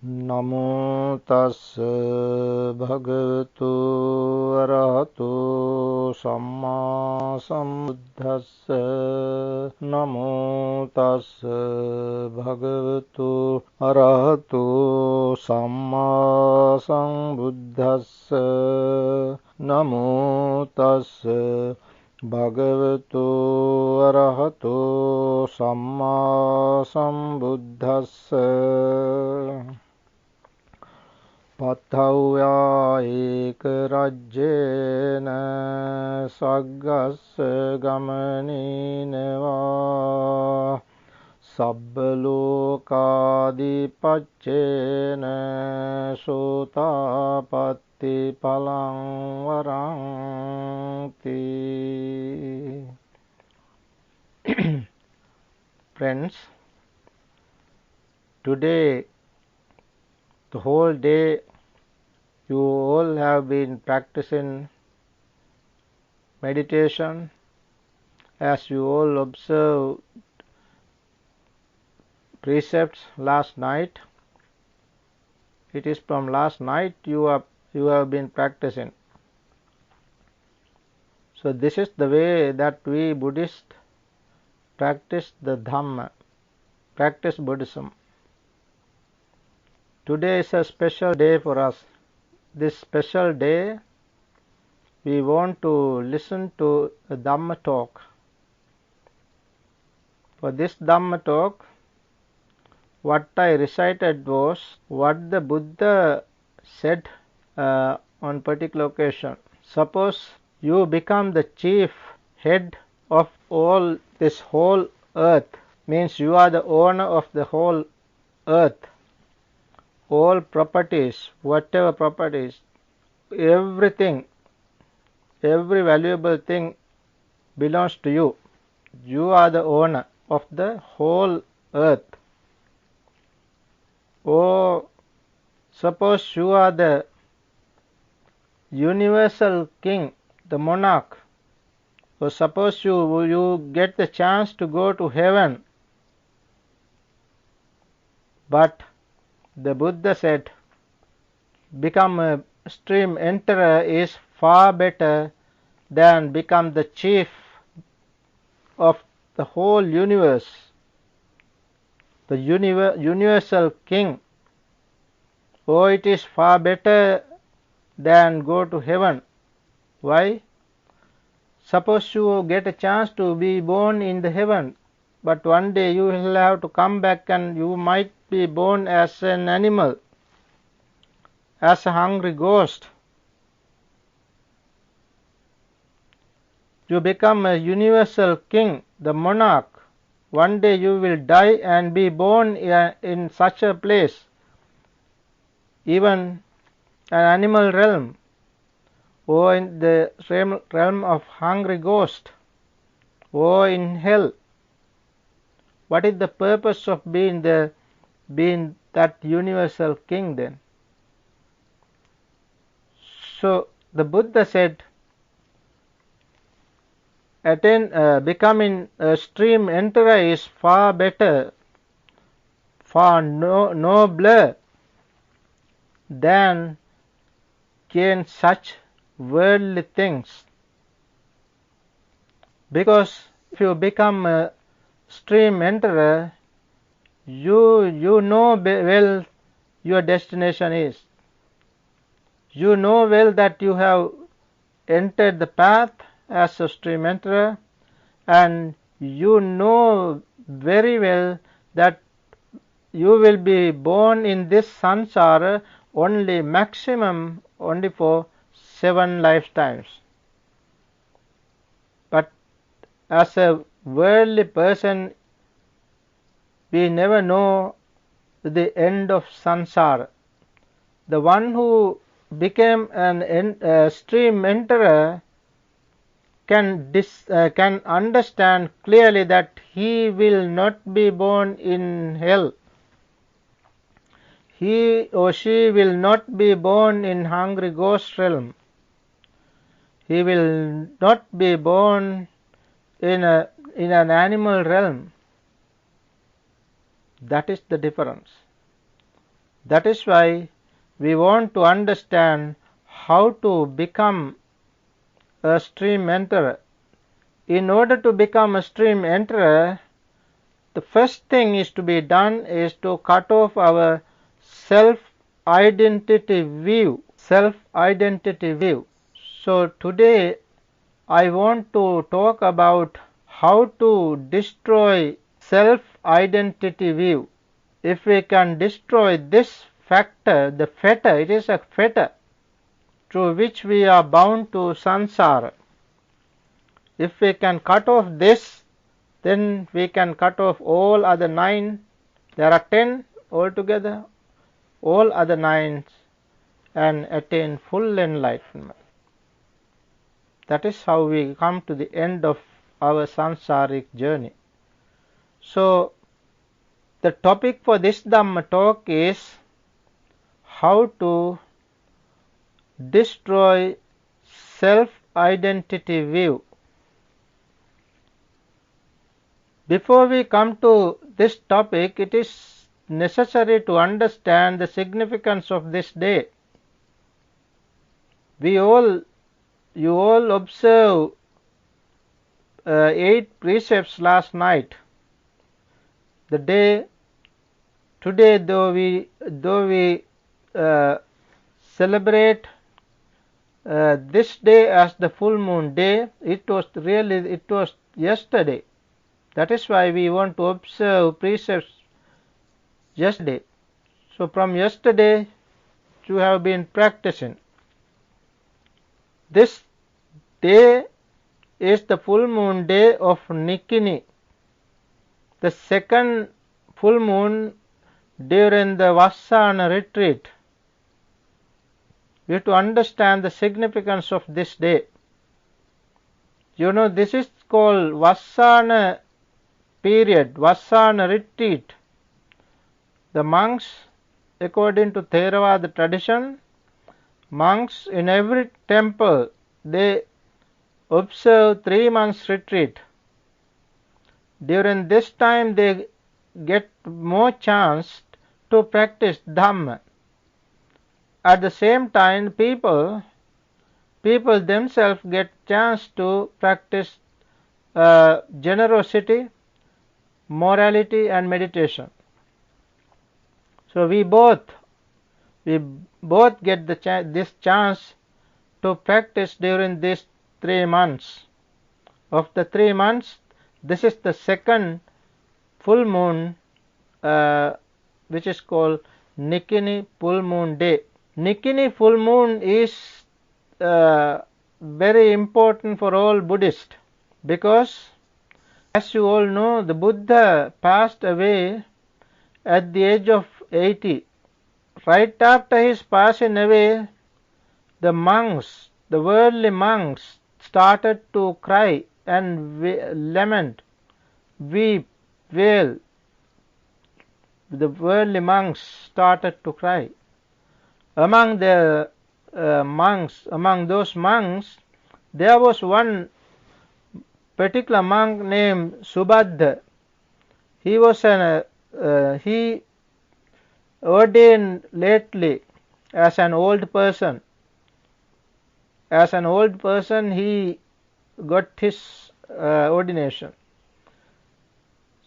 නමෝ තස් භගවතු අරහතෝ සම්මා සම්බුද්දස්ස නමෝ තස් භගවතු අරහතෝ සම්මා සම්බුද්දස්ස නමෝ තස් භගවතු අරහතෝ සම්මා සම්බුද්දස්ස පත්තව්‍යා ඒක රජ්‍යේන සග්ගස්ස ගමනීනවා සබ්බ ලෝකාදිපච්චේන සෝතාපට්ටි පලං වරන්ති. Friends, today the whole day you all have been practicing meditation. As you all observed precepts last night, it is from last night you have been practicing. So this is the way that we Buddhists practice the Dhamma, practice Buddhism. Today is a special day for us. This special day we want to listen to a Dhamma talk. For this Dhamma talk, what I recited was what the Buddha said on particular occasion. Suppose you become the chief head of all this whole earth, means you are the owner of the whole earth. All properties, whatever properties, everything, every valuable thing belongs to you. You are the owner of the whole earth. Or suppose you are the universal king, the monarch. Or suppose you get the chance to go to heaven, but the Buddha said, become a stream enterer is far better than become the chief of the whole universe, the universal king. Oh, it is far better than go to heaven. Why? Suppose you get a chance to be born in the heaven, but one day you will have to come back and you might be born as an animal, as a hungry ghost. You become a universal king, the monarch. One day you will die and be born in such a place, even an animal realm, or in the realm of hungry ghost, or in hell. What is the purpose of being that universal king then? So the Buddha said, becoming a stream enterer is far better, far nobler than gain such worldly things. Because if you become a stream enterer, you know well your destination is. You know well that you have entered the path as a stream enterer, and you know very well that you will be born in this samsara only maximum only for 7 lifetimes. But as a worldly person, we never know the end of samsara. The one who became a stream enterer can understand clearly that he will not be born in hell. He or she will not be born in hungry ghost realm. He will not be born in an animal realm. That is the difference. That is why we want to understand how to become a stream enterer. In order to become a stream enterer, the first thing is to be done is to cut off our self-identity view. So today I want to talk about how to destroy self-identity view. If we can destroy this factor, the fetter, it is a fetter through which we are bound to samsara. If we can cut off this, then we can cut off all other 9. There are 10 altogether, all other 9, and attain full enlightenment. That is how we come to the end of our samsaric journey. So the topic for this Dhamma talk is how to destroy self-identity view. Before we come to this topic, it is necessary to understand the significance of this day. You all observe 8 precepts last night. The day today, though we celebrate this day as the full moon day, it was yesterday. That is why we want to observe precepts yesterday. So from yesterday you have been practicing. This day is the full moon day of Nikini, the second full moon during the Vasana retreat. We have to understand the significance of this day. You know, this is called Vasana period, Vasana retreat. The monks, according to Theravada tradition, monks in every temple, they observe 3 months retreat. During this time they get more chance to practice Dhamma. At the same time, people themselves get chance to practice generosity, morality and meditation. So we both get this chance to practice during these 3 months. Of the 3 months, this is the second full moon, which is called Nikini full moon day. Nikini full moon is very important for all Buddhists, because as you all know, the Buddha passed away at the age of 80. Right after his passing away, the worldly monks started to cry and lament, weep, wail. The worldly monks started to cry. Among those monks, there was one particular monk named Subhadra. He was he ordained lately as an old person. As an old person, he got his ordination.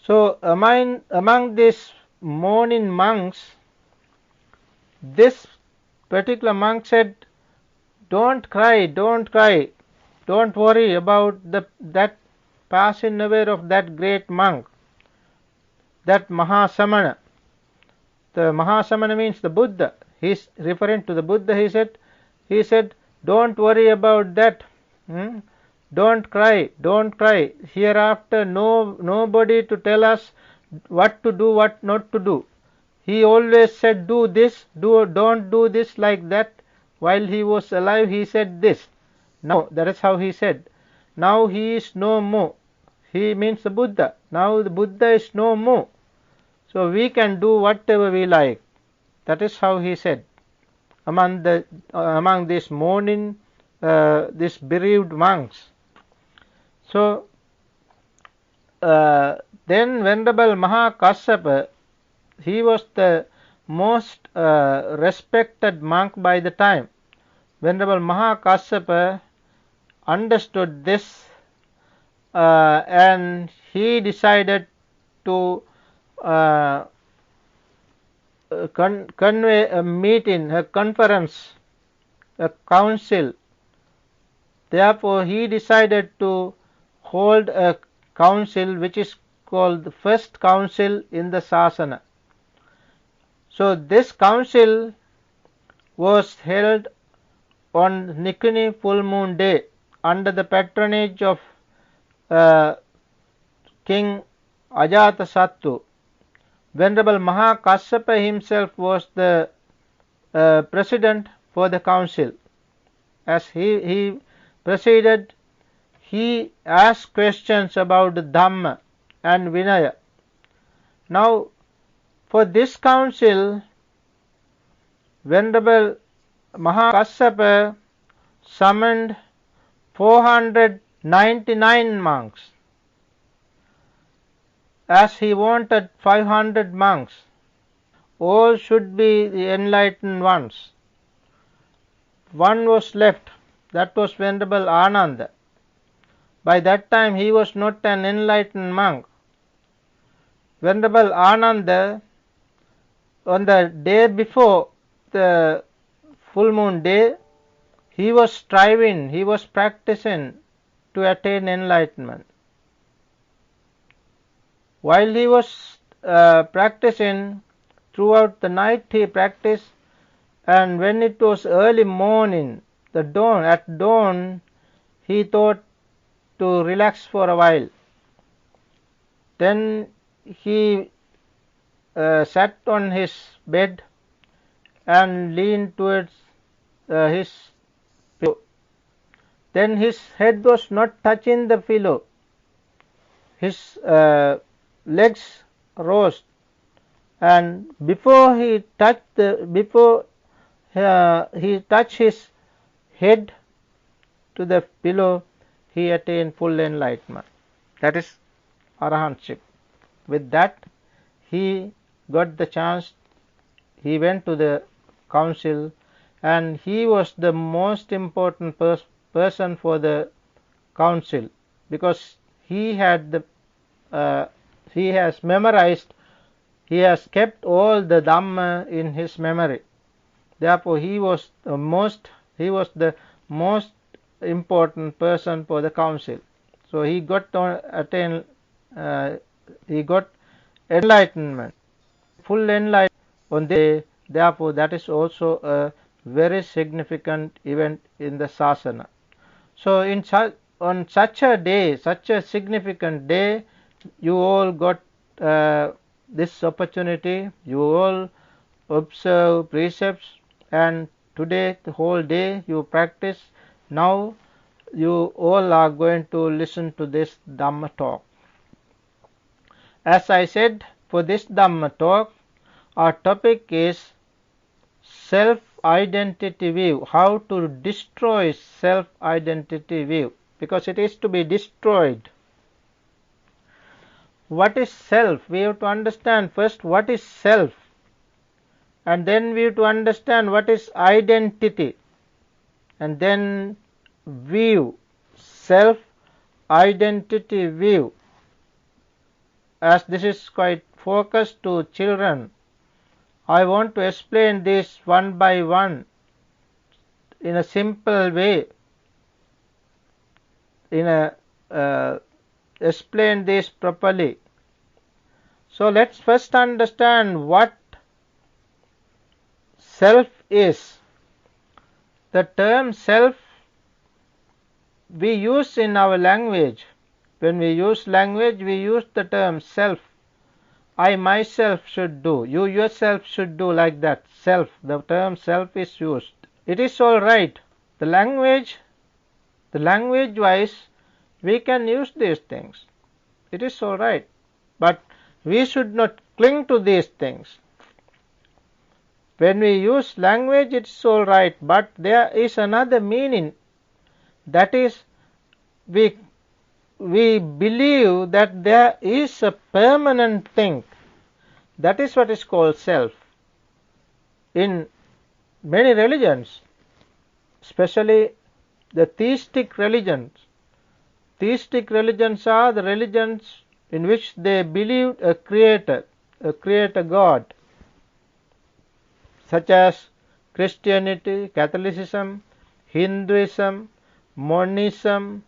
So among these mourning monks, this particular monk said, "Don't cry, don't worry about that passing away of that great monk, that Mahasamana." The Mahasamana means the Buddha. He is referring to the Buddha. He said, "Don't worry about that. Don't cry. Hereafter, nobody to tell us what to do, what not to do." He always said, "Do this, don't do this," like that. While he was alive, he said this. Now, that is how he said. Now he is no more. He means the Buddha. Now the Buddha is no more. So we can do whatever we like. That is how he said. Among these mourning, these bereaved monks. So then Venerable Mahakassapa, he was the most respected monk by the time. Venerable Mahakassapa understood this and he decided to convey a meeting, a conference, a council. Therefore, he decided to hold a council which is called the first council in the Sasana. So, this council was held on Nikuni full moon day under the patronage of King Ajatasattu. Venerable Mahakassapa himself was the president for the council. As he proceeded, he asked questions about the Dhamma and Vinaya. Now, for this council, Venerable Mahakassapa summoned 499 monks, as he wanted 500 monks. All should be the enlightened ones. One was left, that was Venerable Ananda. By that time he was not an enlightened monk. Venerable Ananda, on the day before the full moon day, he was striving, he was practicing to attain enlightenment. While he was practicing, throughout the night he practiced, and when it was early morning, at dawn, he thought to relax for a while. Then he sat on his bed and leaned towards his pillow. Then his head was not touching the pillow. His legs rose, and before he touched his head to the pillow, he attained full enlightenment. That is arahantship. With that, he got the chance. He went to the council, and he was the most important person for the council, because he had he has memorized, he has kept all the Dhamma in his memory. Therefore, he was the most important person for the council. So he got enlightenment, full enlightenment on the day. Therefore, that is also a very significant event in the Sasana. So on such a day, such a significant day, you all got this opportunity. You all observe precepts, and today the whole day you practice. Now you all are going to listen to this Dhamma talk. As I said, for this Dhamma talk, our topic is self-identity view, how to destroy self-identity view, because it is to be destroyed. What is self? We have to understand first what is self, and then we have to understand what is identity, and then view, self-identity view. As this is quite focused to children, I want to explain this one by one in a simple way, explain this properly. So let's first understand what self is. The term self we use in our language. When we use language, we use the term self. I myself should do, you yourself should do, like that. Self, the term self is used. It is all right. The language wise, we can use these things. It is all right. But we should not cling to these things. When we use language, it is all right, but there is another meaning. That is, we believe that there is a permanent thing. That is what is called self. in many religions, especially the theistic religions. Theistic religions are the religions in which they believe a creator God, such as Christianity, Catholicism, Hinduism, Monism.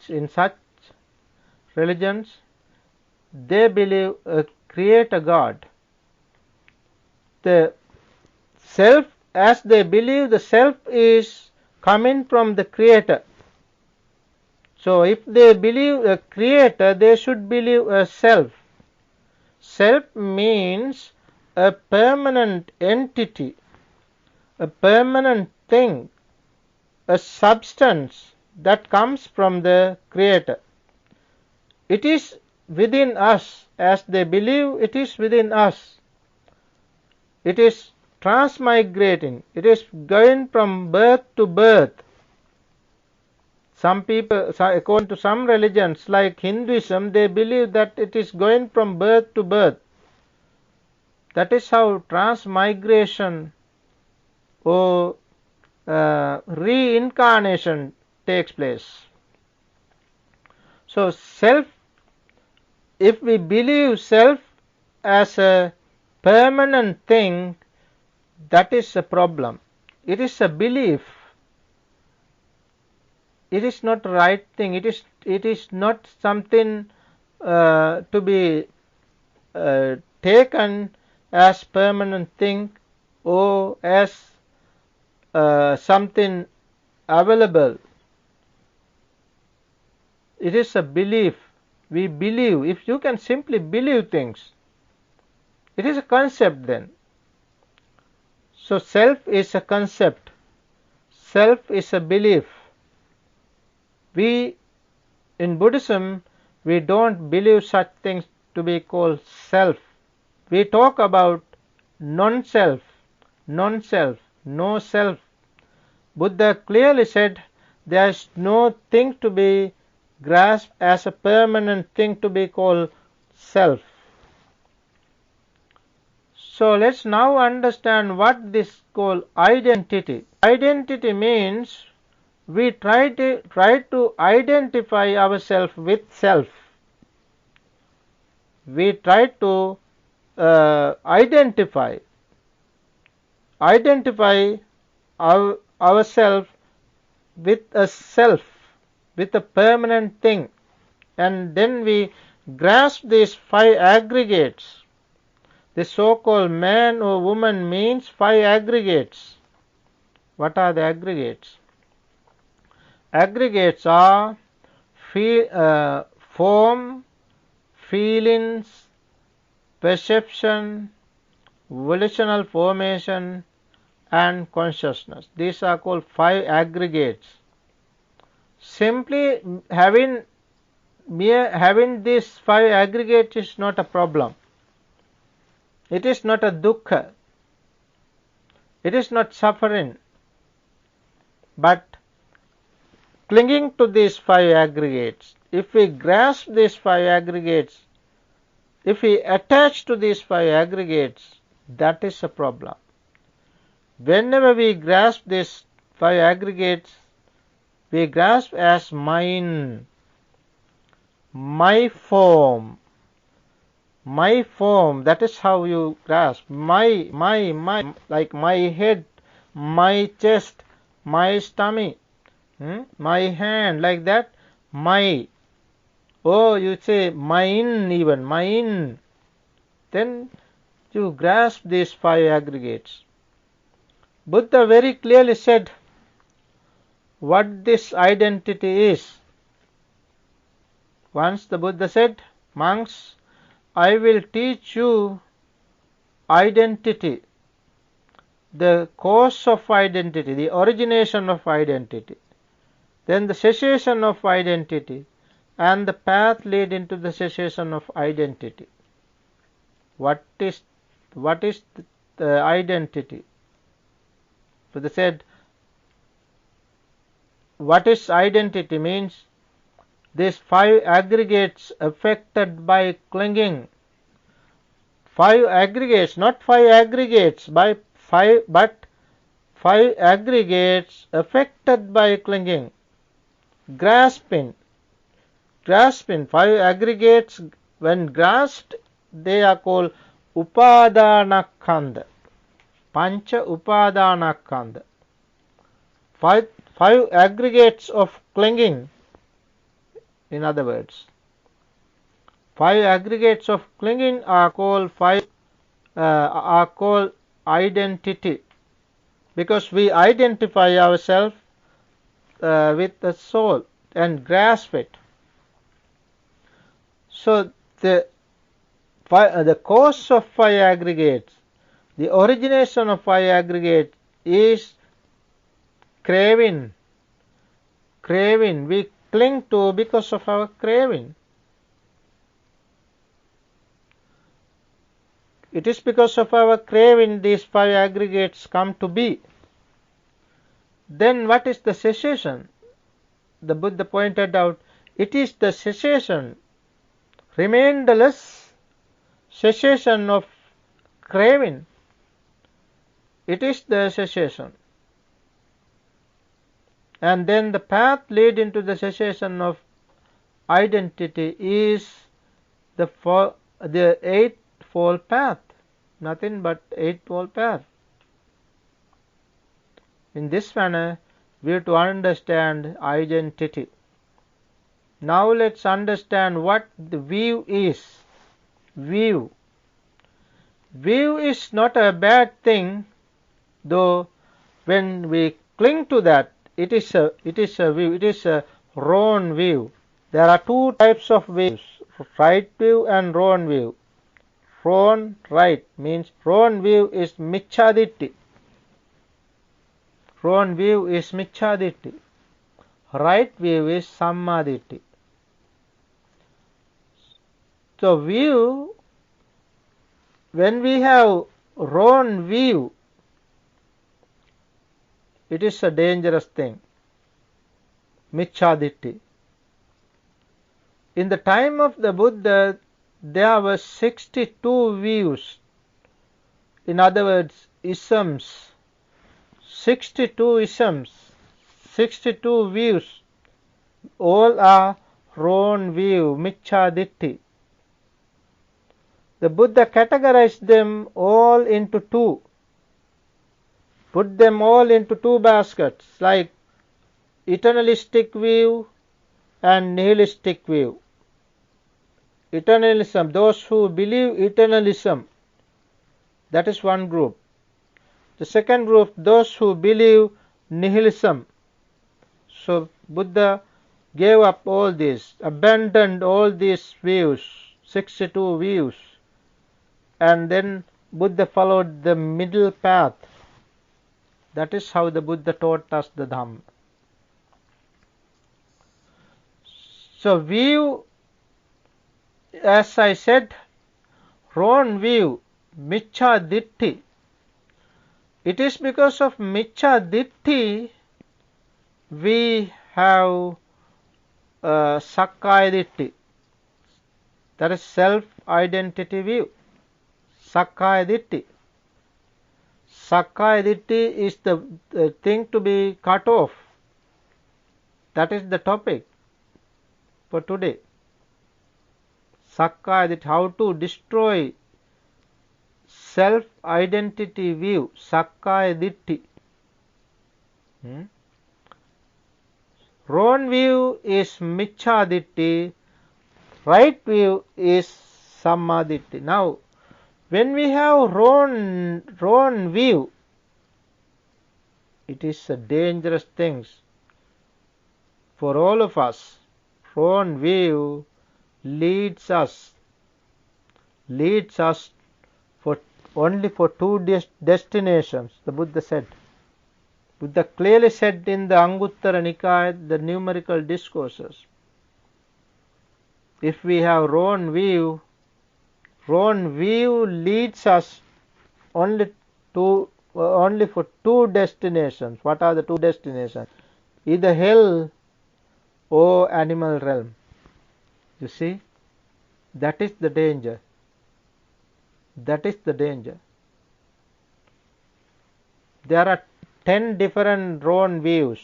In such religions, they believe a creator God. The self, as they believe, the self is coming from the creator. So if they believe a creator, they should believe a self. Self means a permanent entity, a permanent thing, a substance that comes from the creator. It is within us, as they believe it is within us. It is transmigrating, it is going from birth to birth. Some people, according to some religions like Hinduism, they believe that it is going from birth to birth. That is how transmigration or reincarnation takes place. So self, if we believe self as a permanent thing, that is a problem. It is a belief. It is not the right thing. It is not something to be taken as permanent thing or as something available. It is a belief. We believe. If you can simply believe things, it is a concept then. So self is a concept. Self is a belief. We, in Buddhism, we don't believe such things to be called self. We talk about non-self, non-self, no self. Buddha clearly said there is no thing to be grasped as a permanent thing to be called self. So let's now understand what this called identity. Identity means we try to identify ourselves with self. We try to identify ourselves with a self, with a permanent thing, and then we grasp these 5 aggregates. The so-called man or woman means 5 aggregates. What are the aggregates? Aggregates are form, feelings, perception, volitional formation, and consciousness. These are called 5 aggregates. Simply having these 5 aggregates is not a problem. It is not a dukkha. It is not suffering. But clinging to these 5 aggregates, if we grasp these 5 aggregates, if we attach to these 5 aggregates, that is a problem. Whenever we grasp these 5 aggregates, we grasp as mine, my form, that is how you grasp. My, like my head, my chest, my stomach, my hand, like that, my. Oh, you say mine, even mine. Then you grasp these 5 aggregates. Buddha very clearly said what this identity is. Once the Buddha said, monks, I will teach you identity, the cause of identity, the origination of identity, then the cessation of identity, and the path leading to the cessation of identity. What is the identity? Buddha said, what is identity means these 5 aggregates affected by clinging. 5 aggregates, not 5 aggregates, but 5 aggregates affected by clinging, grasping. 5 aggregates, when grasped, they are called upadanakkhandha, pancha upadanakkhandha. 5 aggregates of clinging, in other words. 5 aggregates of clinging are called identity, because we identify ourselves with the soul and grasp it. So the cause of 5 aggregates, the origination of 5 aggregates is craving. We cling to because of our craving. It is because of our craving these 5 aggregates come to be. Then what is the cessation? The Buddha pointed out, it is the cessation, remainderless cessation of craving. It is the cessation. And then the path leading to the cessation of identity is the eightfold path, nothing but eightfold path. In this manner, we have to understand identity. Now let's understand what the view is. View is not a bad thing, though when we cling to that, it is a view, it is a wrong view. There are 2 types of views, right view and wrong view. Wrong, right, means wrong view is micchaditti. Wrong view is micchaditti. Right view is sammaditthi. So view, when we have wrong view, it is a dangerous thing. Micchaditti. In the time of the Buddha, there were 62 views. In other words, isms. 62 isms, 62 views. All are wrong view, micchaditti. The Buddha categorized them all into 2. Put them all into 2 baskets, like eternalistic view and nihilistic view. Eternalism, those who believe eternalism, that is one group. The second group, those who believe nihilism. So Buddha gave up all this, abandoned all these views, 62 views, and then Buddha followed the middle path. That is how the Buddha taught us the Dhamma. So view, as I said, wrong view, micchaditti. It is because of micchaditti we have sakkayaditti. That is self-identity view. Sakkayaditti. Sakkayaditti is the thing to be cut off. That is the topic for today. Sakkayaditti, how to destroy self-identity view, sakkayaditti. Wrong view is micchaditti, right view is sammaditti. Now, when we have wrong view, it is a dangerous thing for all of us. Wrong view leads us only for 2 destinations, the Buddha said. Buddha clearly said in the Anguttara Nikaya, the numerical discourses. If we have wrong view leads us only for 2 destinations. What are the 2 destinations? Either hell or animal realm. You see, that is the danger. That is the danger. There are 10 different wrong views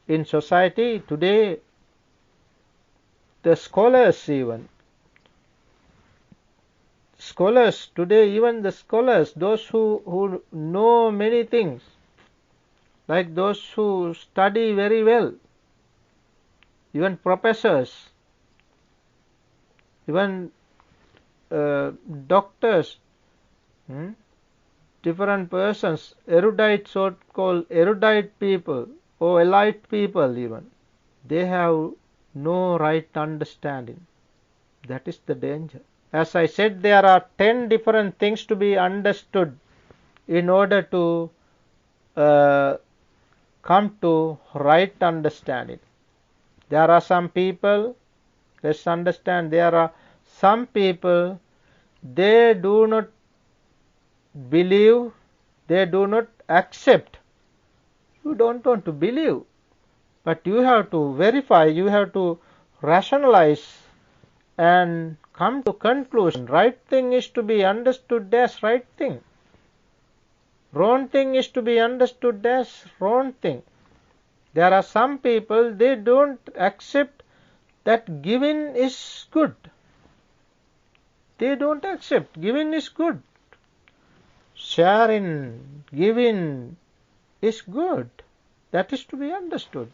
in society today. The scholars, even scholars, those who know many things, like those who study very well, even professors, even doctors, different persons, erudite, so-called erudite people or elite people even, they have no right understanding. That is the danger. As I said, there are 10 different things to be understood in order to come to right understanding. There are some people, let's understand, there are some people, they do not believe, they do not accept. You don't want to believe, but you have to verify, you have to rationalize and come to conclusion. Right thing is to be understood as right thing. Wrong thing is to be understood as wrong thing. There are some people, they don't accept that giving is good. They don't accept giving is good. Sharing, giving is good. That is to be understood.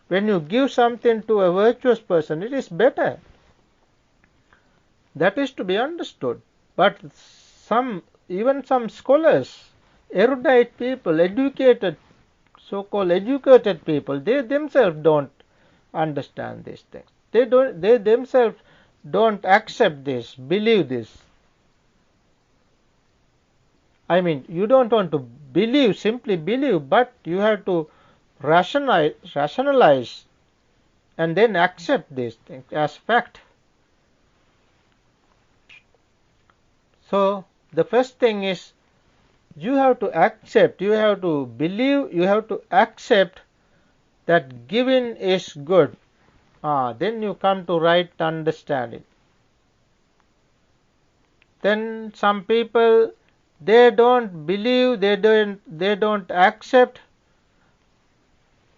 When you give something to a virtuous person, it is better. That is to be understood. But even some scholars, erudite people, educated, so-called educated people, they themselves don't understand these things. They themselves don't accept this, believe this. I mean, you don't want to believe, simply believe, but you have to rationalize and then accept these things as fact. So the first thing is, you have to accept, you have to believe, you have to accept that giving is good. Then you come to right understanding. Then some people, they don't believe, they don't accept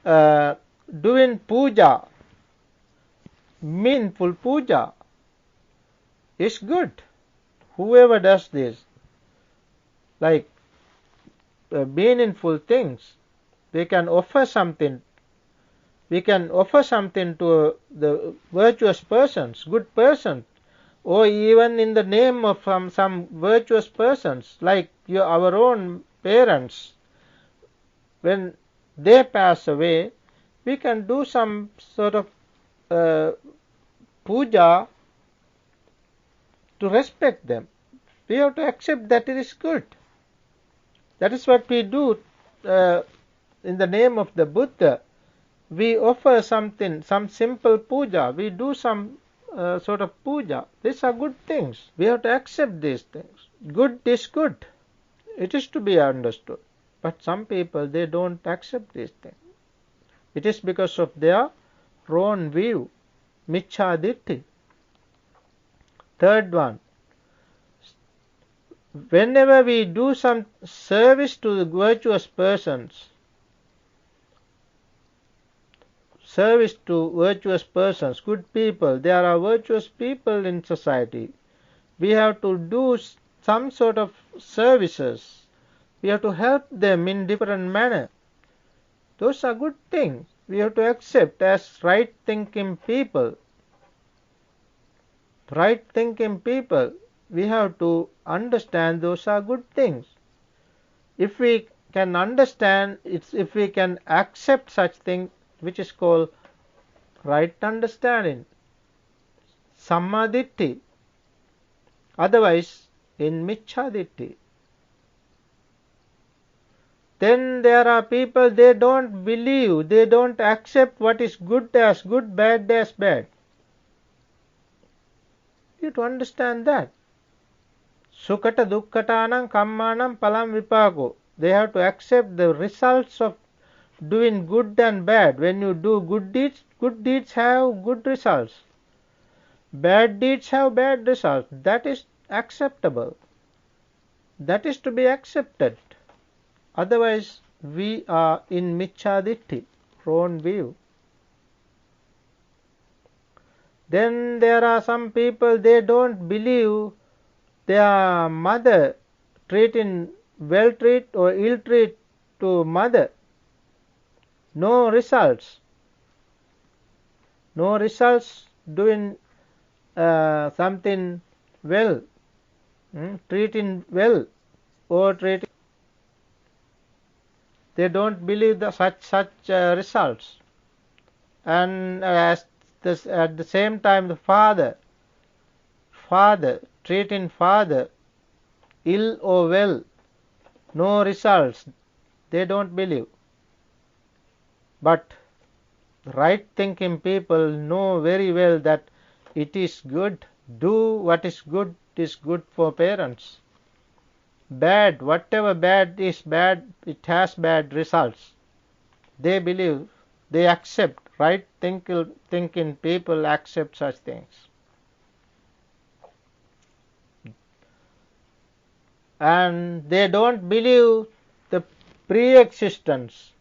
doing puja, meaningful puja is good. Whoever does this, like meaningful things, they can offer something. We can offer something to the virtuous persons, good persons, or even in the name of some virtuous persons, like our own parents. When they pass away, we can do some sort of puja to respect them. We have to accept that it is good. That is what we do in the name of the Buddha. We offer something, some simple puja. We do some sort of puja. These are good things. We have to accept these things. Good is good. It is to be understood. But some people, they don't accept these things. It is because of their wrong view, miccha ditthi. Third one, whenever we do some service to the virtuous persons, good people, there are virtuous people in society, we have to do some sort of services. We have to help them in different manner. Those are good things. We have to accept as right thinking people. Right thinking people, we have to understand those are good things. If we can understand, if we can accept such things, which is called right understanding, samma ditthi. Otherwise, in miccha ditthi. Then there are people, they don't believe, they don't accept what is good as good, bad as bad. You have to understand that. Sukata dukkatanam kammanam palam vipako. They have to accept the results of doing good and bad. When you do good deeds have good results. Bad deeds have bad results. That is acceptable. That is to be accepted. Otherwise, we are in Micchaditti, wrong view. Then there are some people, they don't believe their mother treating well treat or ill treat to mother. No results. No results doing something well, treating well or treating. They don't believe such results. And at the same time, the father treating father ill or well, no results. They don't believe. But right thinking people know very well that it is good. Do what is good for parents. Bad, whatever bad is bad, it has bad results. They believe, they accept. Right thinking people accept such things. And they don't believe the pre-existence.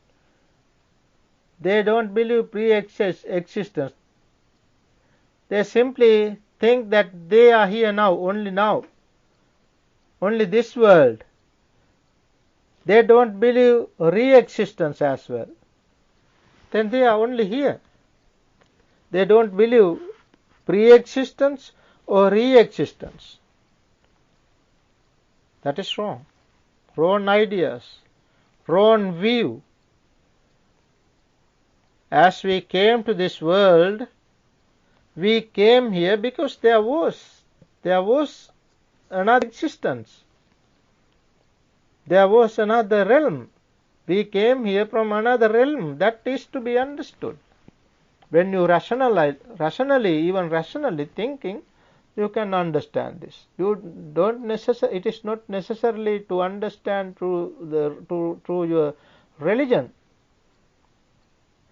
They don't believe pre-existence. They simply think that they are here now, only this world. They don't believe re-existence as well. Then they are only here. They don't believe pre-existence or re-existence. That is wrong. Wrong ideas, wrong view. As we came to this world, we came here because there was another existence. There was another realm. We came here from another realm. That is to be understood. When you rationally thinking, you can understand this. It is not necessarily to understand through your religion.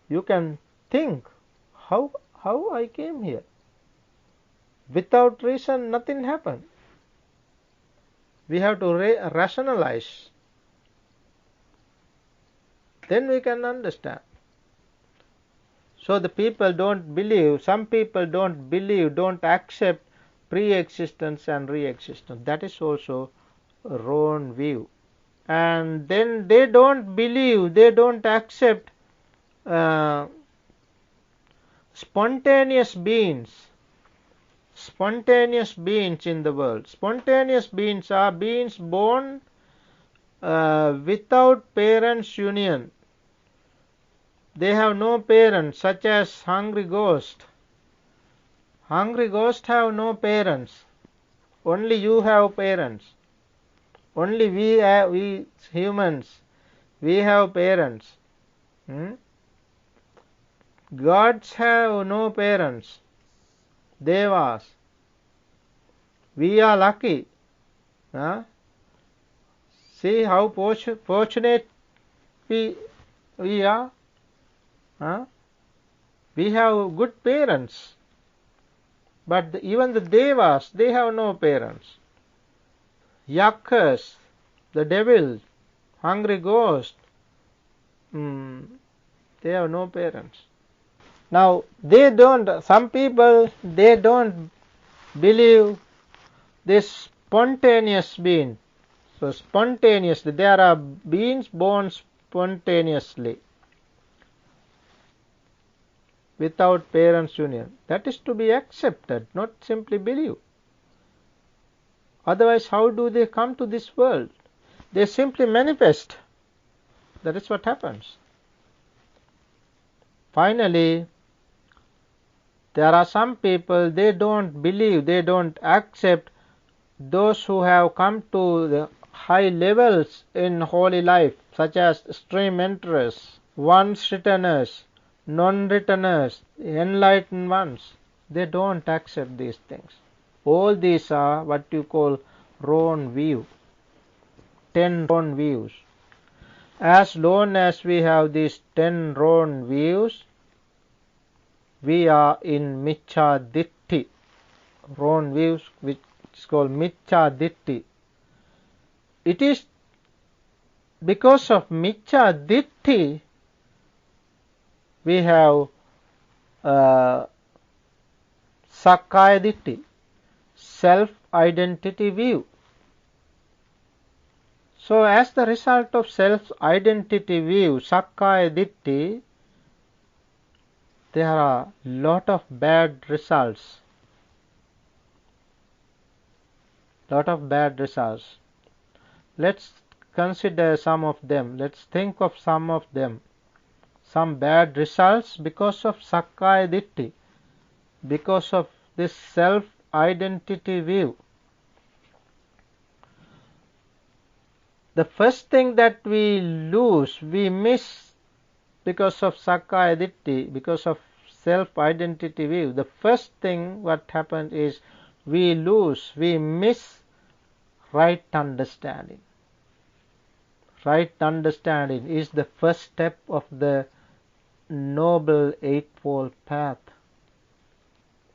You can think how I came here. Without reason, nothing happened. We have to rationalize. Then we can understand. So the people don't believe, some people don't believe, don't accept pre-existence and re-existence. That is also a wrong view. And then they don't believe, they don't accept spontaneous beings in the world. Spontaneous beings are beings born without parents' union. They have no parents, such as hungry ghost. Hungry ghosts have no parents. Only you have parents. Only we humans, we have parents. Gods have no parents. Devas. We are lucky. See how fortunate we are. We have good parents. But even the devas, they have no parents. Yaksas, the devil, hungry ghost, they have no parents. Now, some people, they don't believe this spontaneous being. So spontaneously, there are beings born spontaneously, without parents' union. That is to be accepted, not simply believe. Otherwise, how do they come to this world? They simply manifest. That is what happens. Finally, there are some people, they don't believe, they don't accept those who have come to the high levels in holy life, such as stream enterers, once returners, non-returners, enlightened ones. They don't accept these things. All these are what you call wrong view. 10 wrong views. As long as we have these 10 wrong views, we are in Micchaditti, wrong views which It's called Miccha Ditti. It is because of Miccha Ditti we have Sakkaya Ditti, self-identity view. So as the result of self-identity view, Sakkaya Ditti, there are lot of bad results. Let's consider some of them. Let's think of some of them. Some bad results because of Sakkaya Ditti, because of this self-identity view. The first thing that we lose, we miss because of Sakkaya Ditti, because of self-identity view. The first thing what happened is we miss right understanding. Right understanding is the first step of the Noble Eightfold Path.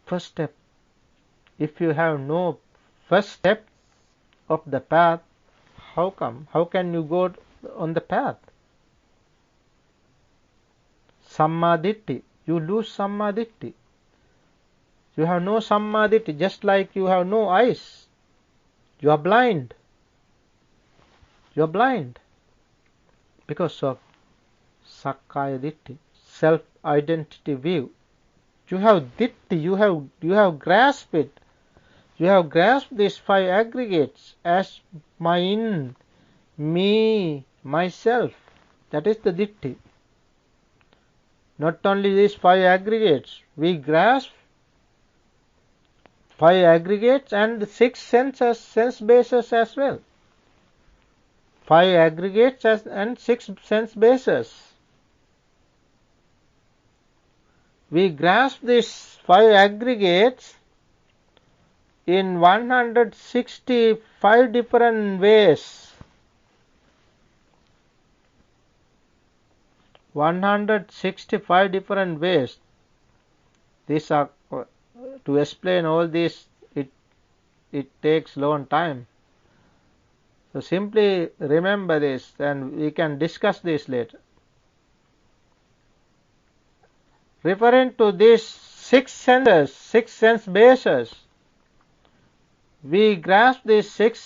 First step. If you have no first step of the path, how come? How can you go on the path? Sammaditthi. You lose Sammaditthi. You have no Sammaditthi, just like you have no eyes. You are blind. You are blind because of Sakkaya Ditti, self-identity view. You have Ditti, you have grasped it. You have grasped these five aggregates as mine, me, myself. That is the Ditti. Not only these five aggregates, we grasp five aggregates and six sense bases as well. Five aggregates and six sense bases. We grasp these five aggregates in 165 different ways. 165 different ways. These are, to explain all this, it takes long time. So simply remember this and we can discuss this later. Referring to these six sense bases, we grasp these six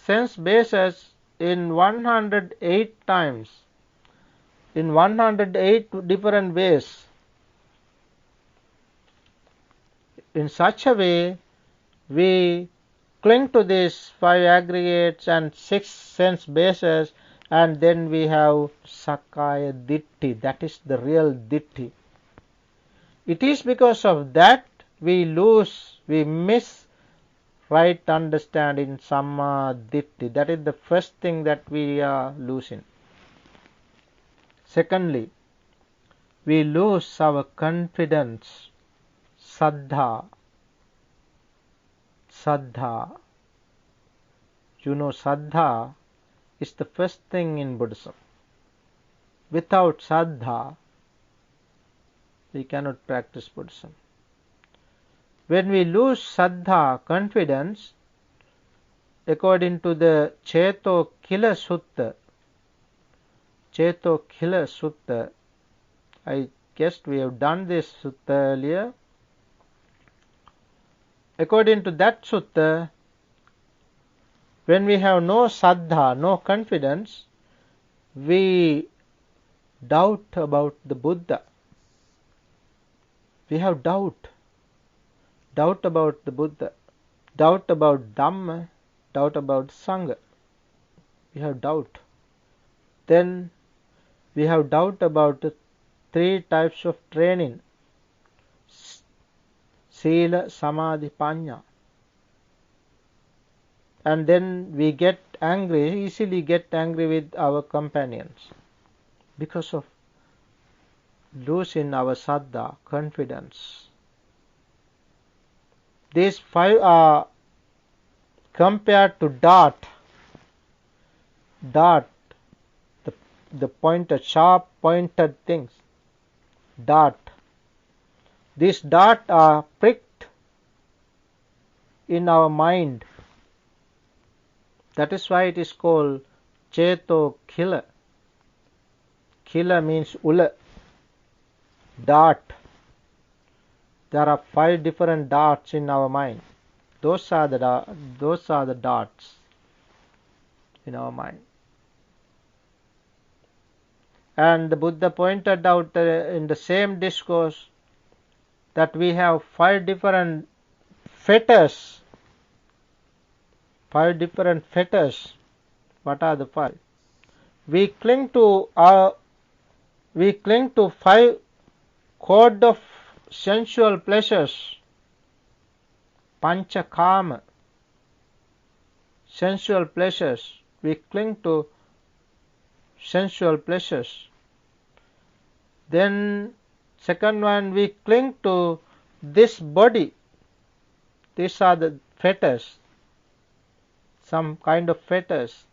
sense bases in 108 times, in 108 different ways. In such a way, we cling to these five aggregates and six sense bases, and then we have Sakkaya Ditti. That is the real Ditti. It is because of that we miss right understanding, Samma Ditti. That is the first thing that we are losing. Secondly, we lose our confidence, Saddha. Saddha. You know, Saddha is the first thing in Buddhism. Without Saddha, we cannot practice Buddhism. When we lose Saddha, confidence, according to the Ceto Kila Sutta, I guess we have done this sutta earlier. According to that sutta, when we have no Saddha, no confidence, we doubt about the Buddha. We have doubt about the Buddha, doubt about Dhamma, doubt about Sangha. We have doubt. Then we have doubt about the three types of training: Sila, Samadhi, Panya. And then we easily get angry with our companions because of losing our Saddha, confidence. These five are compared to dart, the pointed, sharp pointed things, dart. These darts are pricked in our mind That is why it is called Cheto killer. Killer means ula, dart. There are 5 different darts in our mind. Those are the darts in our mind. And the Buddha pointed out in the same discourse that we have 5 different fetters. 5 different fetters. What are the 5? We cling to 5 code of sensual pleasures. Panchakama, sensual pleasures. We cling to sensual pleasures. Then second one, we cling to this body. These are the fetters, some kind of fetters.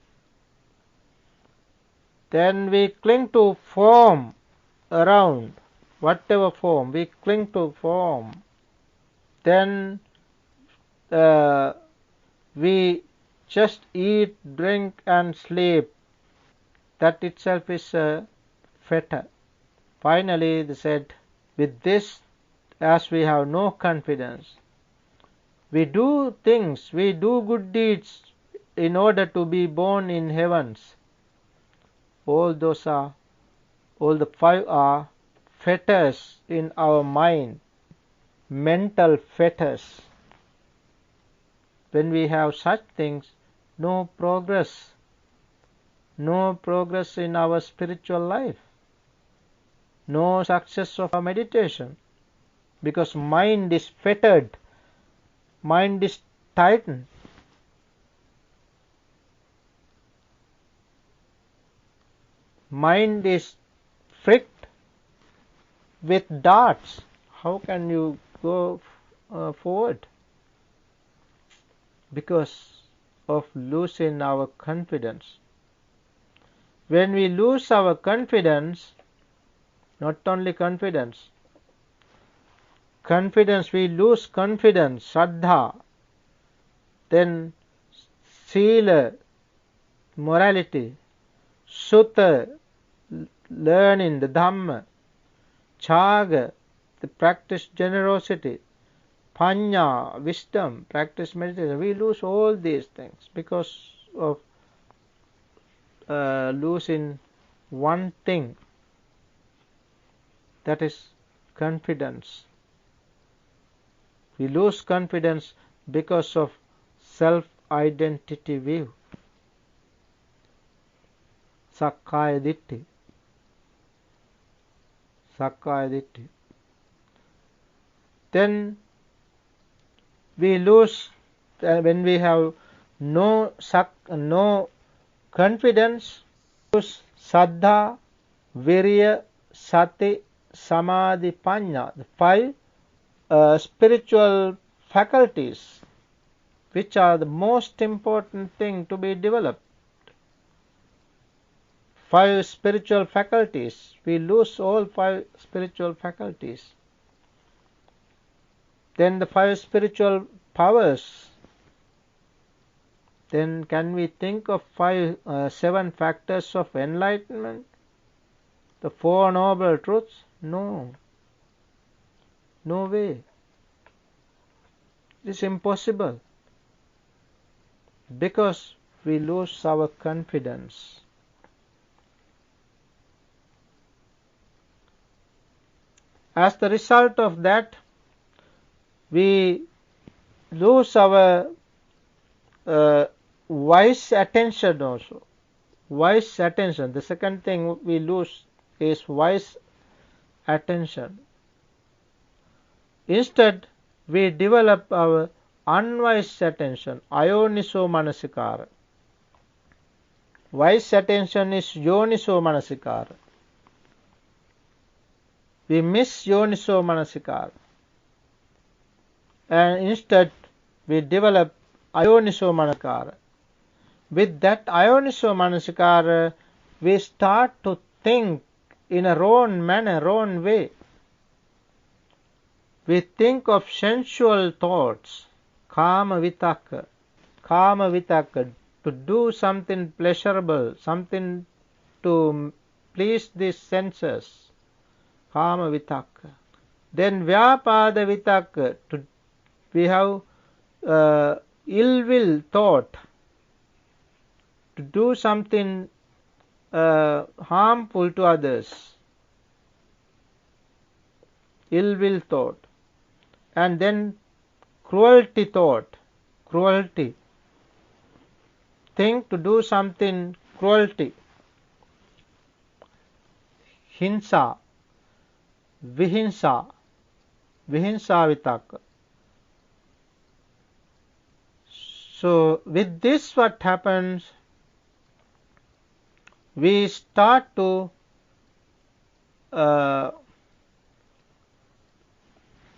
Then we cling to form around, whatever form, we cling to form. Then we just eat, drink and sleep. That itself is a fetter. Finally, they said, with this, as we have no confidence, we do things, we do good deeds in order to be born in heavens. All the 5 are fetters in our mind, mental fetters. When we have such things, no progress in our spiritual life, no success of our meditation, because mind is fettered, mind is tightened. Mind is pricked with darts. How can you go forward? Because of losing our confidence. When we lose our confidence, not only confidence, we lose confidence, Shraddha, then Sila, morality, Sutta, learning the Dhamma, Chaga, the practice generosity, Panya, wisdom, practice meditation. We lose all these things because of losing one thing, that is confidence. We lose confidence because of self-identity view, Sakkaya Ditti. Then we lose when we have no confidence, lose Saddha, Virya, Sati, Samadhi, Panya, the 5 spiritual faculties, which are the most important thing to be developed. 5 spiritual faculties. We lose all 5 spiritual faculties. Then the 5 spiritual powers. Then can we think of 7 factors of enlightenment? The 4 noble truths? No. No way. It is impossible. Because we lose our confidence. As the result of that, we lose our wise attention also. Wise attention. The second thing we lose is wise attention. Instead, we develop our unwise attention, ayoniso manasikara. Wise attention is yoniso manasikara. We miss yoniso manasikara. And instead, we develop ayoniso manasikara. With that ayoniso manasikara, we start to think in a wrong manner, wrong way. We think of sensual thoughts, kama vitaka, to do something pleasurable, something to please these senses, kama vitakka. Then vyapada vitakka, we have ill will thought, to do something harmful to others, ill will thought. And then cruelty thought, cruelty, think to do something cruelty, hinsa, vihinsa, vihinsa vitakka. So with this what happens, we start to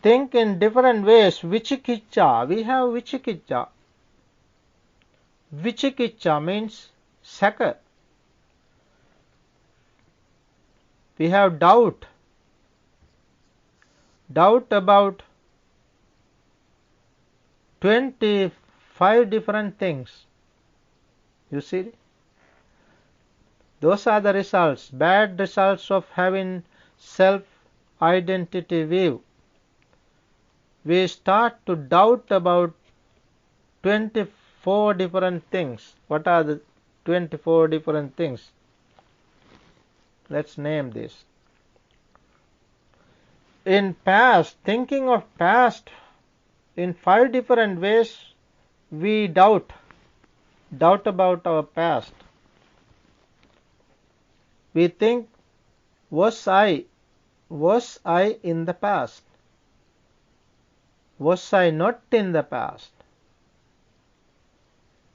think in different ways. Vichikiccha, we have vichikiccha. Vichikiccha means second. We have doubt about 25 different things. You see, those are the results, bad results of having self-identity view. We start to doubt about 24 different things. What are the 24 different things? Let's name this. In past, thinking of past in 5 different ways, we doubt about our past. We think, was I in the past? Was I not in the past?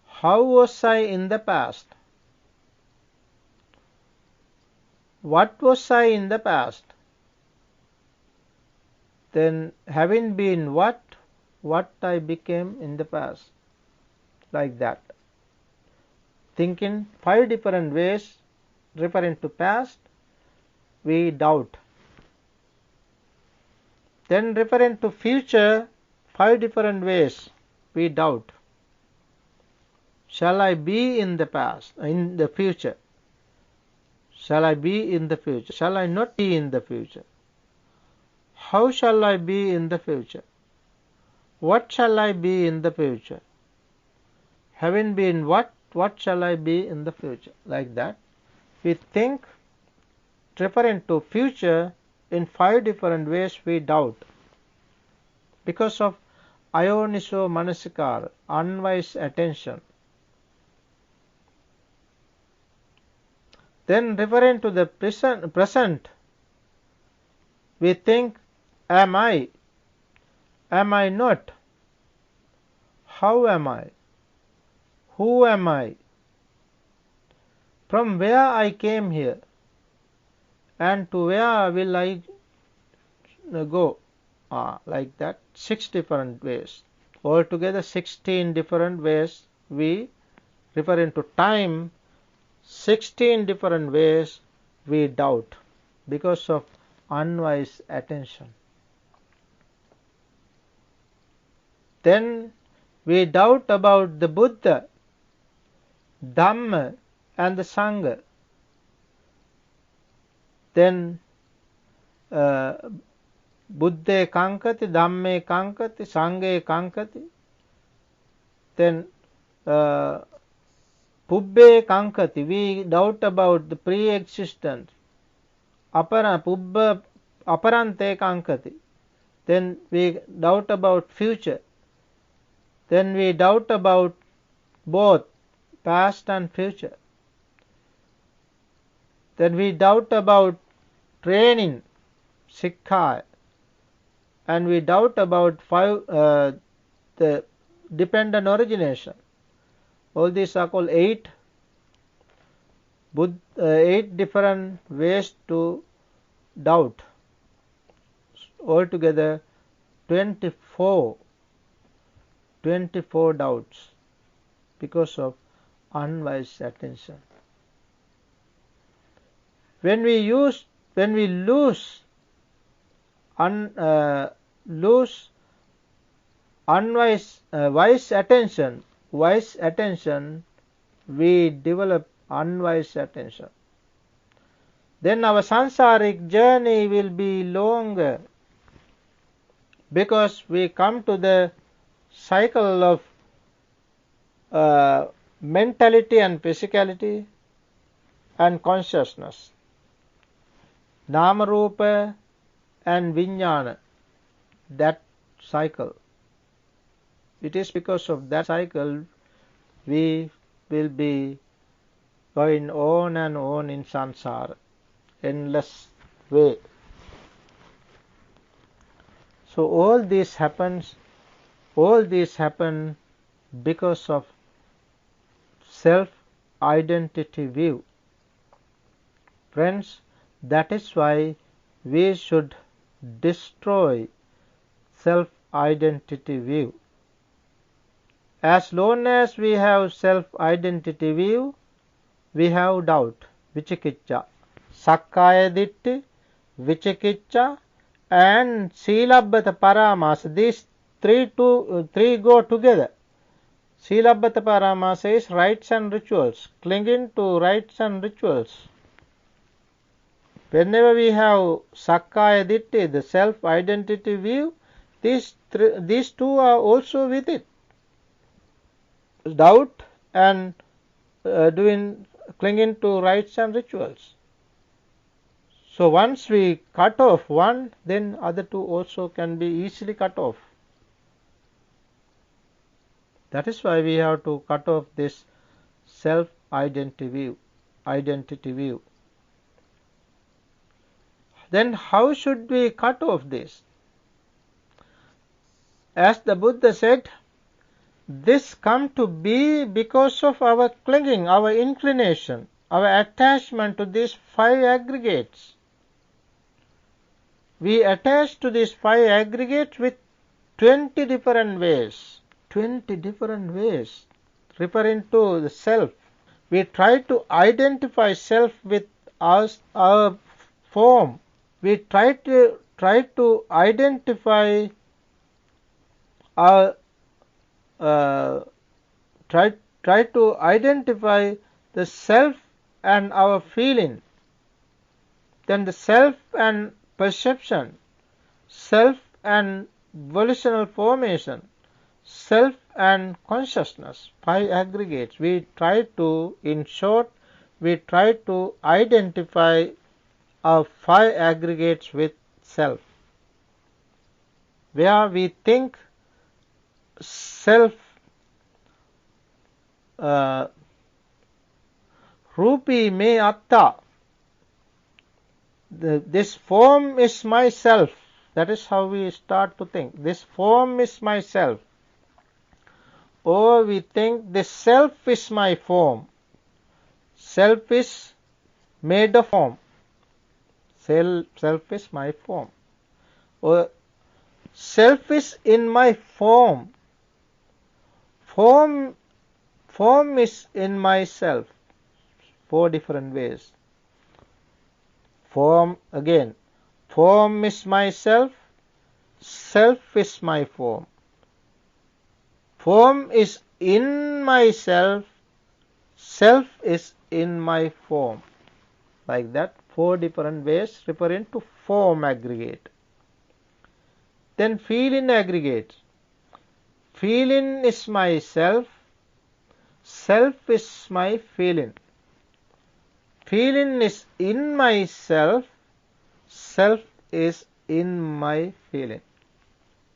How was I in the past? What was I in the past? Then having been what I became in the past. Like that. Thinking 5 different ways referring to past, we doubt. Then referring to future, 5 different ways we doubt. Shall I be in the past, in the future? Shall I be in the future? Shall I not be in the future? How shall I be in the future? What shall I be in the future? Having been what shall I be in the future? Like that. We think referring to future in 5 different ways we doubt. Because of ayoniso manasikara, unwise attention. Then referring to the present, we think, am I? Am I not? How am I? Who am I? From where I came here? And to where will I go? Like that. 6 different ways. Altogether 16 different ways we, referring to time, 16 different ways we doubt because of unwise attention. Then we doubt about the Buddha, Dhamma and the Sangha. Then Buddhe kankati, Dhamme kankati, Sanghe kankati. Then Pubbe kankati, we doubt about the pre-existence. Pubba aparante kankati. Then we doubt about future. Then we doubt about both past and future. Then we doubt about training, sikkha, and we doubt about the dependent origination. All these are called 8 different ways to doubt. Altogether 24 doubts because of unwise attention. When we lose wise attention, we develop unwise attention. Then our sansaric journey will be longer, because we come to the cycle of mentality and physicality and consciousness, nama rupa and vijnana, that cycle. It is because of that cycle we will be going on and on in samsara, endless way. So all this happen because of self-identity view. Friends, that is why we should destroy self-identity view. As long as we have self-identity view, we have doubt, vicikicca, sakkaya ditthi, vicikicca, and Seelabbata paramasa. These three go together. Seelabbata paramasa is rites and rituals, clinging to rites and rituals. Whenever we have sakkaya ditthi, the self-identity view, these two are also with it. Doubt and clinging to rites and rituals. So once we cut off one, then other two also can be easily cut off. That is why we have to cut off this self-identity view. Then how should we cut off this? As the Buddha said, this come to be because of our clinging, our inclination, our attachment to these five aggregates. We attach to these five aggregates with 20 different ways. 20 different ways, referring to the self. We try to identify self with our form. We try to identify our try to identify the self and our feeling, then the self and perception, self and volitional formation, self and consciousness, five aggregates. We try to identify our five aggregates with self. Where we think self, rupi me atta, this form is myself. That is how we start to think. This form is myself. Or we think this self is my form. Self is made of form. Self is my form. Or self is in my form. Form is in myself. Four different ways. Form again. Form is myself. Self is my form. Form is in myself. Self is in my form. Like that, four different ways referring to form aggregate. Then feeling aggregate. Feeling is myself. Self is my feeling. Feeling is in myself. Self is in my feeling.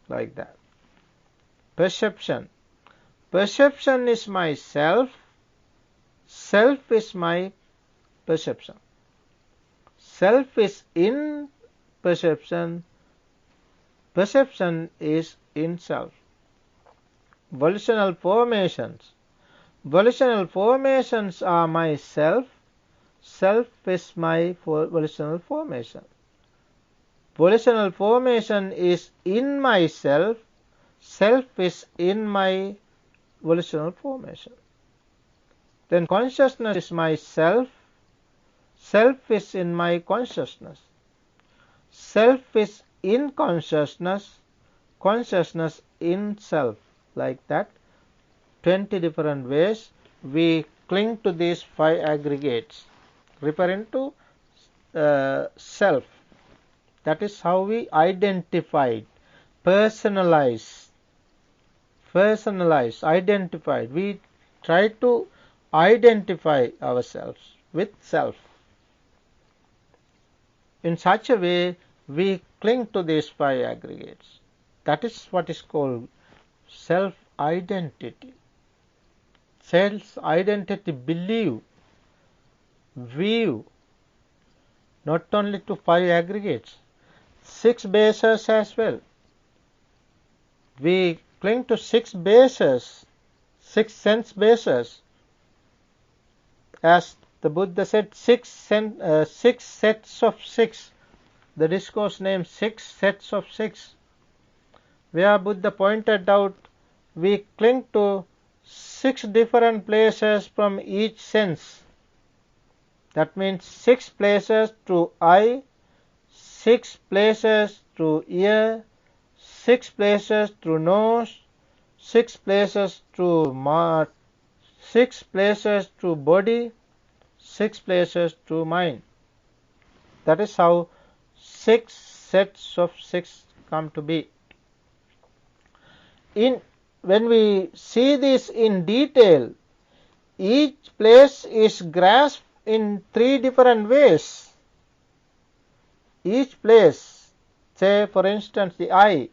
Like that. Perception. Perception is myself. Self is my perception. Self is in perception. Perception is in self. Volitional formations. Volitional formations are myself. Self is my volitional formation. Volitional formation is in myself. Self is in my volitional formation. Then consciousness is myself. Self is in my consciousness. Self is in consciousness. Consciousness in self. Like that, 20 different ways we cling to these five aggregates, referring to self. That is how we identified, personalized, identified. We try to identify ourselves with self. In such a way, we cling to these five aggregates. That is what is called self-identity. Self-identity, believe, view, not only to five aggregates, 6 bases as well. We cling to 6 bases, 6 sense bases. As the Buddha said, 6 sets of 6. The discourse named 6 sets of 6. Where Buddha pointed out, we cling to 6 different places from each sense. That means 6 places through eye, 6 places through ear, 6 places through nose, 6 places through mouth, 6 places through body, 6 places through mind. That is how 6 sets of 6 come to be. When we see this in detail, each place is grasped in 3 different ways. Each place, say for instance the eye.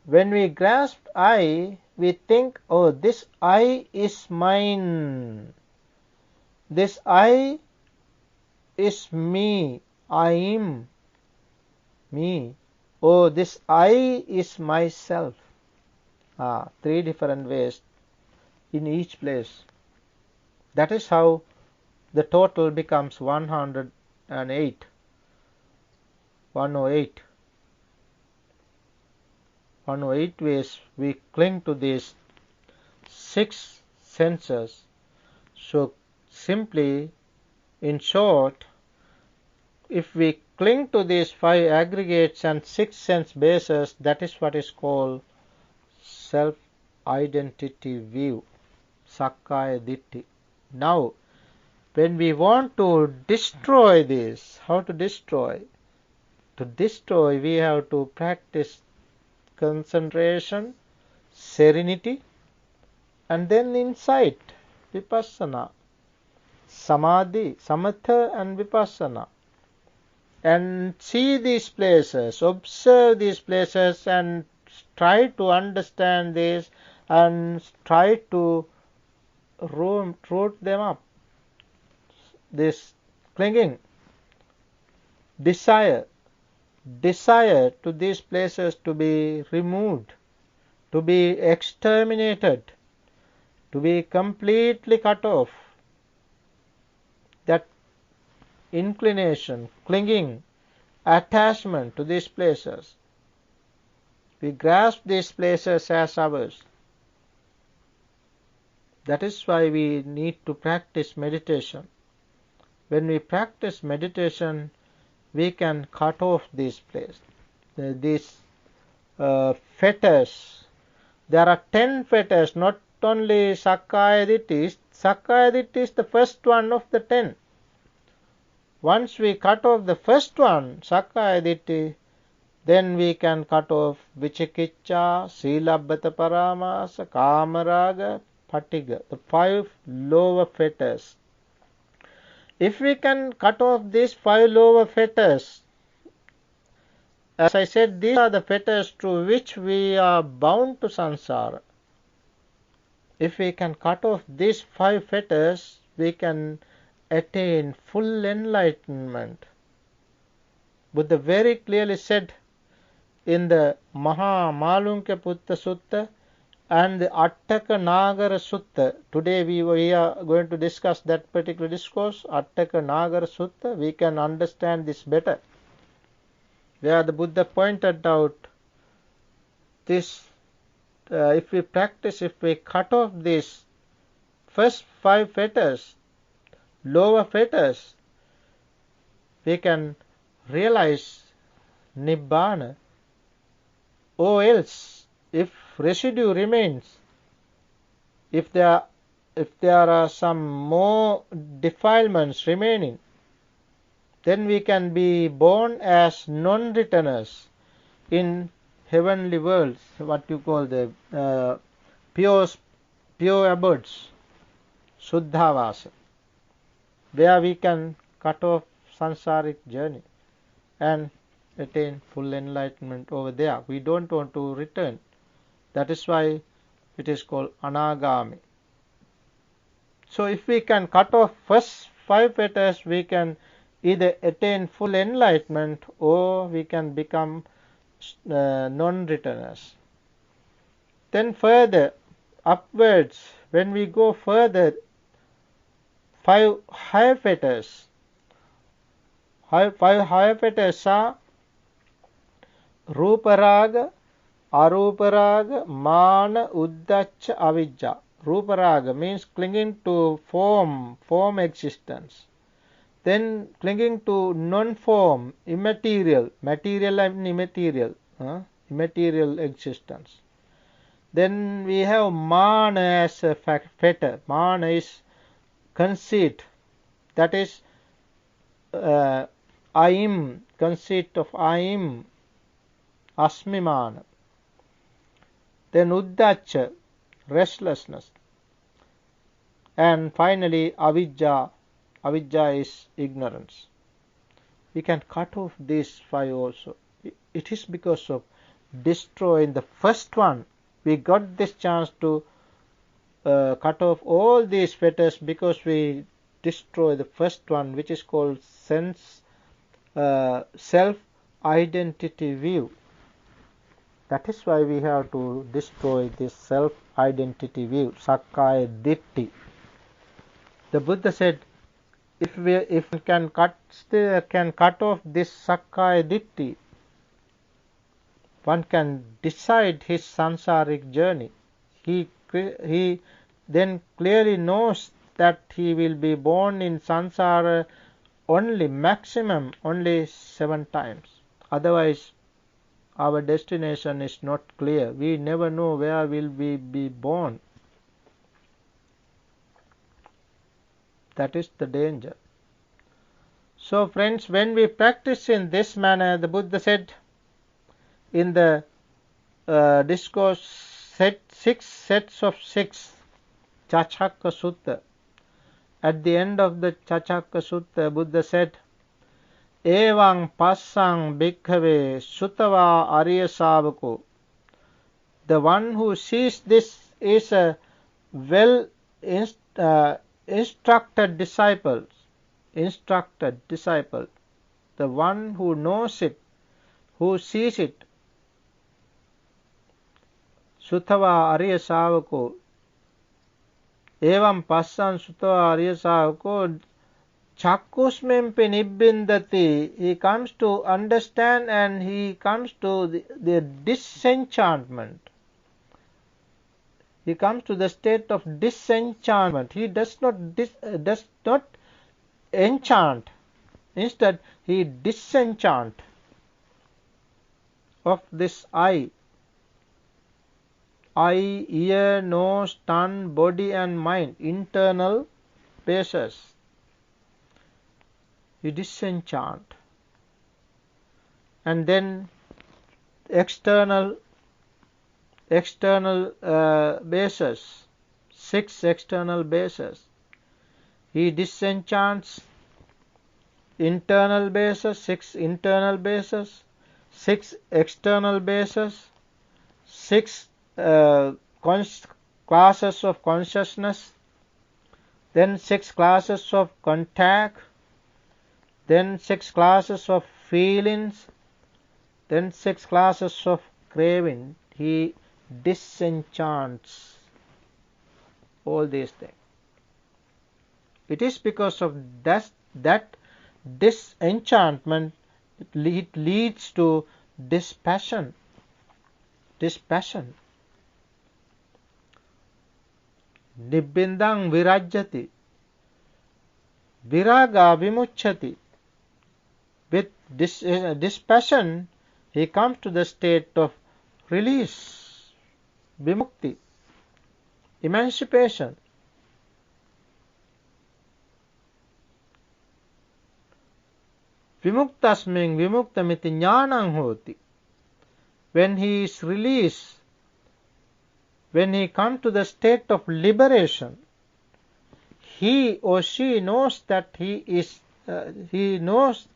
When we grasp eye, we think, oh, this eye is mine. This eye is me. I am me. Oh, this I is myself. 3 different ways in each place. That is how the total becomes 108. 108. 108 ways we cling to these 6 senses. So simply, in short, if we cling to these 5 aggregates and 6 sense bases, that is what is called self-identity view, Sakkaya Ditthi. Now, when we want to destroy this, how to destroy? To destroy, we have to practice concentration, serenity, and then insight, vipassana, samadhi, samatha and vipassana. And see these places, observe these places and try to understand this and try to root them up. This clinging, desire to these places to be removed, to be exterminated, to be completely cut off. That inclination, clinging, attachment to these places. We grasp these places as ours. That is why we need to practice meditation. When we practice meditation, we can cut off these places, these fetters. There are 10 fetters, not only Sakkaya Ditthi. Sakkaya Ditthi is the first one of the 10. Once we cut off the first one, Sakkaya Ditthi, then we can cut off Vicikicca, Silabbata Paramasa, Kamaraga, Patigha, the 5 lower fetters. If we can cut off these 5 lower fetters, as I said, these are the fetters through which we are bound to samsara. If we can cut off these 5 fetters, we can attain full enlightenment. Buddha very clearly said in the Maha Malunka Putta Sutta and the Attaka Nagara Sutta. Today we are going to discuss that particular discourse, Attaka Nagara Sutta. We can understand this better. Where the Buddha pointed out this, if we cut off these first 5 fetters, lower fetters, we can realize Nibbana. Or else, if residue remains, if there if there are some more defilements remaining, then we can be born as non-returners in heavenly worlds, what you call the pure abodes, Suddhavasa, where we can cut off samsaric journey and attain full enlightenment over there. We don't want to return. That is why it is called Anagami. So if we can cut off first 5 fetters, we can either attain full enlightenment or we can become non-returners. Then further upwards, when we go further, 5 higher fetters. 5 higher fetters are Ruparaga, Aruparaga, Mana, Uddacca, Avijja. Ruparaga means clinging to form existence. Then clinging to non-form, immaterial, material and immaterial, immaterial existence. Then we have Mana as a fetter. Mana is conceit, that is I am, conceit of I am, Asmimana. Then Uddacca, restlessness. And finally Avijja. Avijja is ignorance. We can cut off these 5 also. It is because of destroying the first one. We got this chance to cut off all these fetters because we destroy the first one, which is called self-identity view. That is why we have to destroy this self-identity view, Sakkaya Ditthi. The Buddha said, if we can cut off this Sakkaya Ditthi, one can decide his samsaric journey. He then clearly knows that he will be born in samsara maximum only 7 times. Otherwise, our destination is not clear. We never know where will we be born. That is the danger. So friends, when we practice in this manner, the Buddha said in the discourse 6 sets of 6, Chachakka Sutta. At the end of the Chachakka Sutta, Buddha said, Evang passang bhikkhave sutava arya savako. The one who sees this is a well instructed disciple. The one who knows it, who sees it. Sutava arya savako. Evam passan sutava arya savako. Chakkusmempe nibbindati. He comes to understand and he comes to the disenchantment. He comes to the state of disenchantment. He does not enchant. Instead, he disenchant of this eye, ear, nose, tongue, body and mind, internal bases. You disenchant. And then external bases, 6 external bases. He disenchants internal bases, 6 internal bases, 6 external bases, 6 classes of consciousness, then 6 classes of contact, then 6 classes of feelings, then 6 classes of craving. He disenchants all these things. It is because of that disenchantment it leads to dispassion. Nibbindang virajyati. Viraga vimucchati. With dispassion, he comes to the state of release, vimukti, emancipation. Vimuktasming vimuktamiti jnanam hoti. When he is released, when he comes to the state of liberation, he or she knows that he knows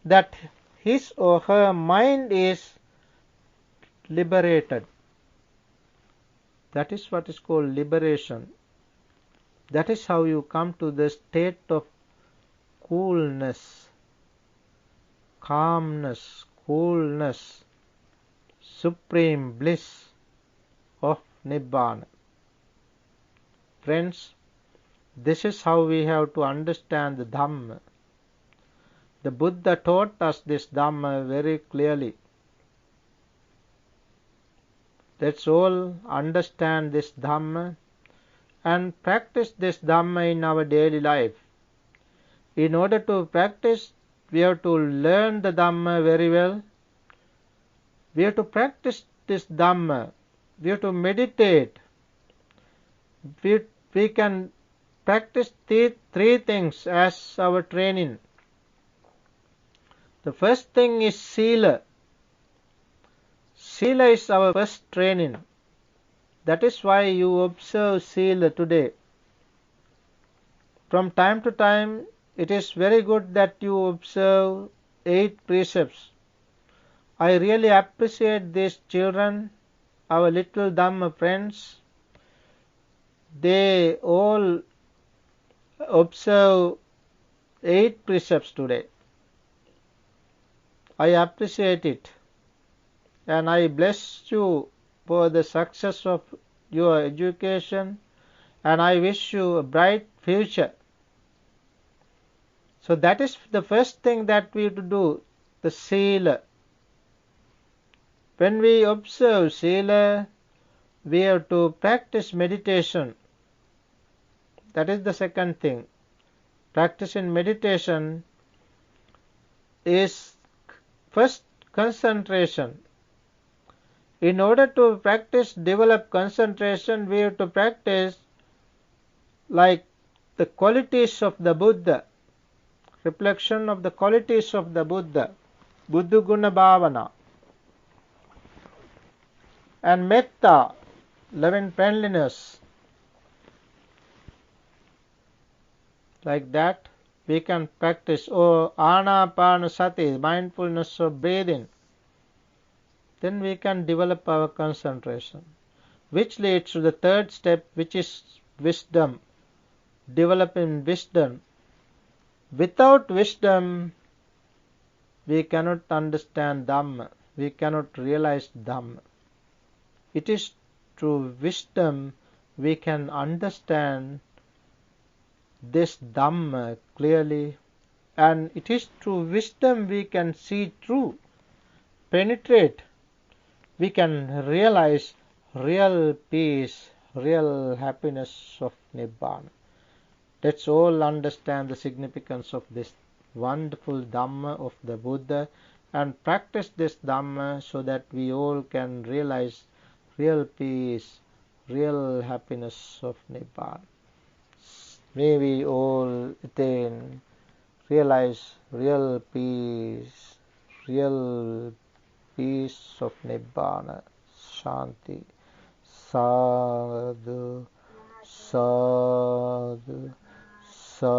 that his or her mind is liberated. That is what is called liberation. That is how you come to the state of coolness, calmness, coolness, supreme bliss of Nibbana. Friends, this is how we have to understand the Dhamma. The Buddha taught us this Dhamma very clearly. Let's all understand this Dhamma and practice this Dhamma in our daily life. In order to practice, we have to learn the Dhamma very well. We have to practice this Dhamma. We have to meditate. We can practice three things as our training. The first thing is Sila. Sila is our first training. That is why you observe Sila today. From time to time, it is very good that you observe 8 precepts. I really appreciate these children, our little Dhamma friends. They all observe 8 precepts today. I appreciate it, and I bless you for the success of your education, and I wish you a bright future. So that is the first thing that we have to do, the Sila. When we observe Sila, we have to practice meditation. That is the second thing. Practice in meditation is first concentration. In order to develop concentration, we have to practice like the qualities of the Buddha, reflection of the qualities of the Buddha, Buddha Guna Bhavana, and Metta, loving friendliness. Like that, we can practice Anapanasati, mindfulness of breathing. Then we can develop our concentration, which leads to the third step, which is wisdom, developing wisdom. Without wisdom, we cannot understand Dhamma, we cannot realize Dhamma. It is through wisdom we can understand this Dhamma clearly, and it is through wisdom we can see through, penetrate, we can realize real peace, real happiness of Nibbana. Let's all understand the significance of this wonderful Dhamma of the Buddha and practice this Dhamma so that we all can realize real peace, real happiness of Nibbana. May we all attain, realize real peace of Nibbana, Shanti. Sadhu, sadhu, sadhu.